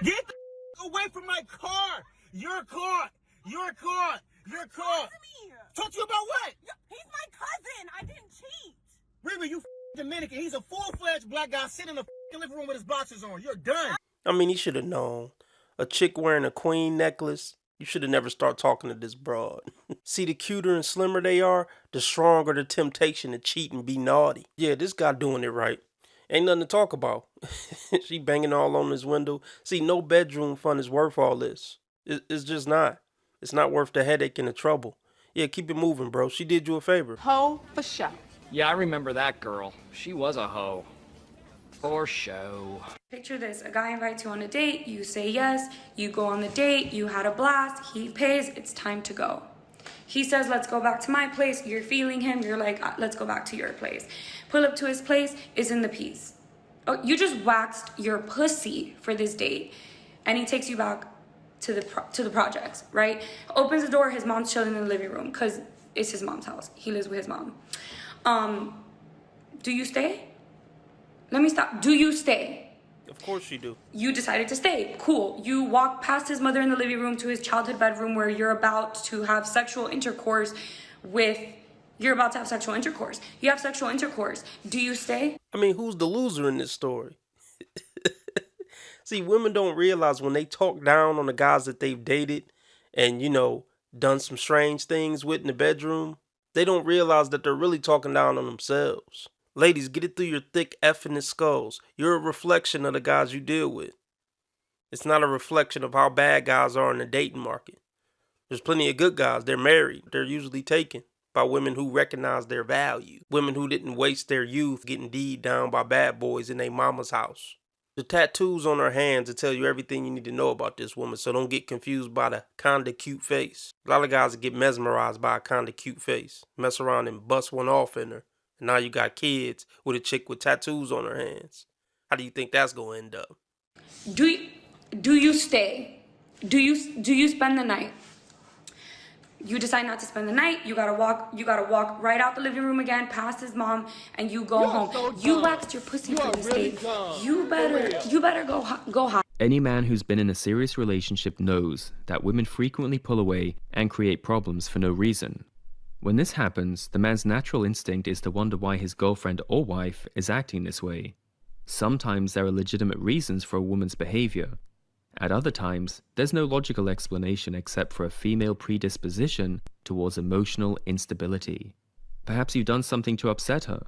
Get the away from my car. You're caught. You're caught. You're caught. Talk to you about what? He's my cousin. I didn't cheat. Riri, you Dominican. He's a full-fledged black guy sitting in the living room with his boxers on. You're done. I mean, he should have known. A chick wearing a queen necklace, you should have never started talking to this broad. See, the cuter and slimmer they are, the stronger the temptation to cheat and be naughty. Yeah, this guy doing it right. Ain't nothing to talk about. She banging all on his window. See, no bedroom fun is worth all this. It's just not. It's not worth the headache and the trouble. Yeah, keep it moving, bro. She did you a favor. Ho for show. Yeah, I remember that girl. She was a hoe. For show. Picture this, a guy invites you on a date, you say yes, you go on the date, you had a blast, he pays, it's time to go. He says, let's go back to my place, you're feeling him, you're like, let's go back to your place. Pull up to his place, is in the peas. Oh, you just waxed your pussy for this date, and he takes you back to the projects, right? Opens the door, his mom's chilling in the living room, because it's his mom's house, he lives with his mom. Do you stay? Let me stop. Do you stay? Of course you do. You decided to stay. Cool. You walk past his mother in the living room to his childhood bedroom where you're about to have sexual intercourse with... You're about to have sexual intercourse. You have sexual intercourse. Do you stay? I mean, who's the loser in this story? See, women don't realize when they talk down on the guys that they've dated and, you know, done some strange things with in the bedroom, they don't realize that they're really talking down on themselves. Ladies, get it through your thick effing skulls. You're a reflection of the guys you deal with. It's not a reflection of how bad guys are in the dating market. There's plenty of good guys. They're married. They're usually taken by women who recognize their value. Women who didn't waste their youth getting deed down by bad boys in their mama's house. The tattoos on her hands will tell you everything you need to know about this woman, so don't get confused by the kinda cute face. A lot of guys get mesmerized by a kinda cute face. Mess around and bust one off in her. Now you got kids with a chick with tattoos on her hands. How do you think that's gonna end up? Do you stay? Do you spend the night? You decide not to spend the night. You gotta walk right out the living room again, past his mom, and you go home. So you waxed your pussy for this date. You better go high. Any man who's been in a serious relationship knows that women frequently pull away and create problems for no reason. When this happens, the man's natural instinct is to wonder why his girlfriend or wife is acting this way. Sometimes there are legitimate reasons for a woman's behavior. At other times, there's no logical explanation except for a female predisposition towards emotional instability. Perhaps you've done something to upset her.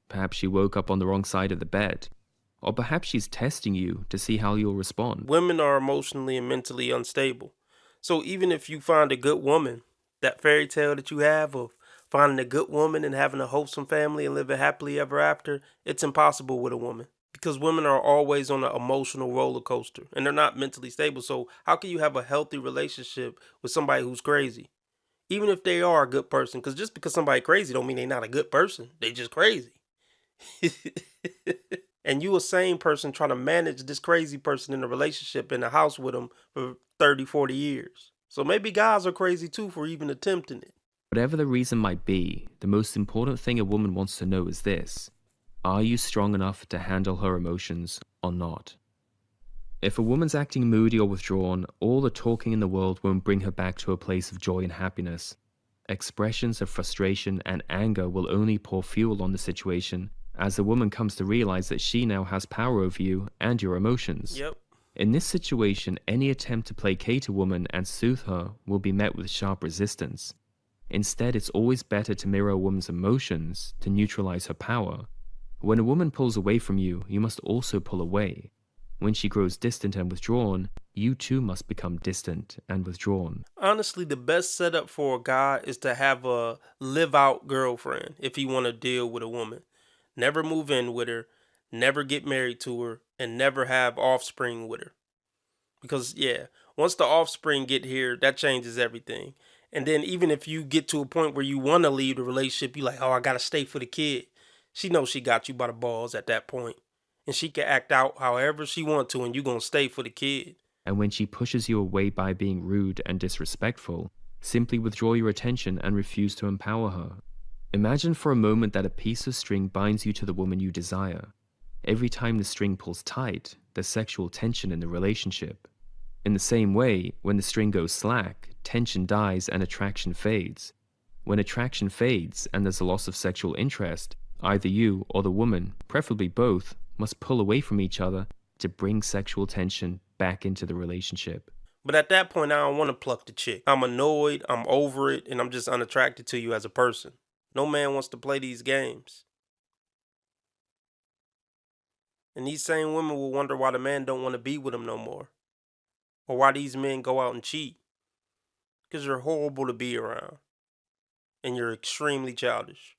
Perhaps she woke up on the wrong side of the bed. Or perhaps she's testing you to see how you'll respond. Women are emotionally and mentally unstable. So even if you find a good woman, that fairy tale that you have of finding a good woman and having a wholesome family and living happily ever after, it's impossible with a woman. Because women are always on an emotional roller coaster and they're not mentally stable. So how can you have a healthy relationship with somebody who's crazy? Even if they are a good person, because just because somebody crazy don't mean they're not a good person. They just crazy. And you a sane person trying to manage this crazy person in a relationship in a house with them for 30, 40 years. So maybe guys are crazy too for even attempting it. Whatever the reason might be, the most important thing a woman wants to know is this. Are you strong enough to handle her emotions or not? If a woman's acting moody or withdrawn, all the talking in the world won't bring her back to a place of joy and happiness. Expressions of frustration and anger will only pour fuel on the situation as the woman comes to realize that she now has power over you and your emotions. Yep. In this situation, any attempt to placate a woman and soothe her will be met with sharp resistance. Instead, it's always better to mirror a woman's emotions to neutralize her power. When a woman pulls away from you, you must also pull away. When she grows distant and withdrawn, you too must become distant and withdrawn. Honestly, the best setup for a guy is to have a live-out girlfriend if he want to deal with a woman. Never move in with her, never get married to her, and never have offspring with her. Because, yeah, once the offspring get here, that changes everything. And then even if you get to a point where you want to leave the relationship, you like, oh, I got to stay for the kid. She knows she got you by the balls at that point. And she can act out however she wants to, and you're going to stay for the kid. And when she pushes you away by being rude and disrespectful, simply withdraw your attention and refuse to empower her. Imagine for a moment that a piece of string binds you to the woman you desire. every time the string pulls tight, there's sexual tension in the relationship. In the same way, when the string goes slack, tension dies and attraction fades. When attraction fades and there's a loss of sexual interest, either you or the woman, preferably both, must pull away from each other to bring sexual tension back into the relationship. But at that point, I don't want to pluck the chick. I'm annoyed, I'm over it, and I'm just unattracted to you as a person. No man wants to play these games. And these same women will wonder why the man don't want to be with them no more. Or why these men go out and cheat. Because you're horrible to be around. And you're extremely childish.